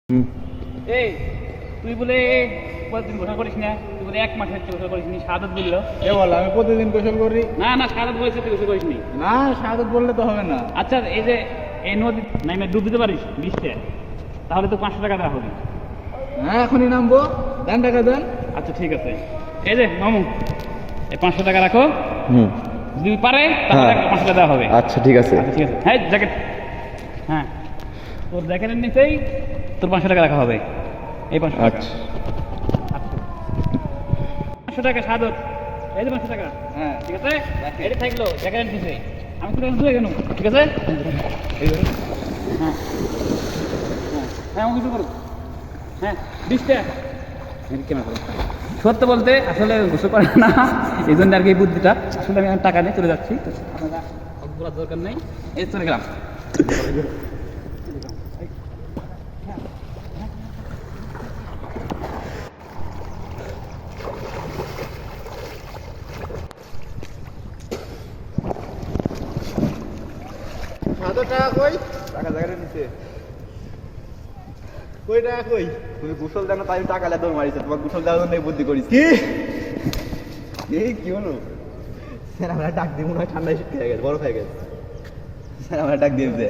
এই তুই বলে প্রতিদিন গোসল করিস না, তুই বলে 1 মাস হচ্ছে গোসল করিস নি, শাহাদত বললো। এ বল আমি প্রতিদিন গোসল করি না না, শাহাদত বলেছে তুই গোসল করিস নি। না, শাহাদত বললে তো হবে না। আচ্ছা এই যে এই নদী নামে ডুব দিতে পারিস বৃষ্টিতে, তাহলে তো 500 টাকা দেওয়া হবে। হ্যাঁ এখনই নামবো, দেন টাকা দেন। আচ্ছা ঠিক আছে, এই যে মামু এই 500 টাকা রাখো, হুম, যদি পারে তাহলে 500 টাকা দেওয়া হবে। আচ্ছা ঠিক আছে। আচ্ছা ঠিক আছে, হ্যাঁ জ্যাকেট, হ্যাঁ তোর জ্যাকেটের নিচেই তোর 500 টাকা রাখা হবে। এই 500 টাকা, আচ্ছা 500 টাকা শাহাদত, এই যে 500 টাকা। হ্যাঁ ঠিক আছে, এটা থাকলো জ্যাকেটের নিচে, আমি তোর দূরে কেন, ঠিক আছে। হ্যাঁ হ্যাঁ আমাকে একটু করো, হ্যাঁ 20 টাকা। সত্য বলতে আসলে গোসল করে না, এই জন্য আর কি এই বুদ্ধিটা। আসলে আমি টাকা নিয়ে চলে যাচ্ছি, আপনারা বলার দরকার নেই, এই চলে গেলাম। শাহাদত টাকা কই? টাকা জায়গাটা নিচে। কই টাকা কই? তুমি গোসল দেন তাই টাকা লেদা মারিছে, তোমার গোসল দেওয়ার জন্য বুদ্ধি করিস। কি কি হলো? স্যার আমরা ডাক দিই, মনে হয় ঠান্ডায় খেয়ে গেছে, বরফ হয়ে গেছে। স্যার আমরা ডাক দিয়েছে।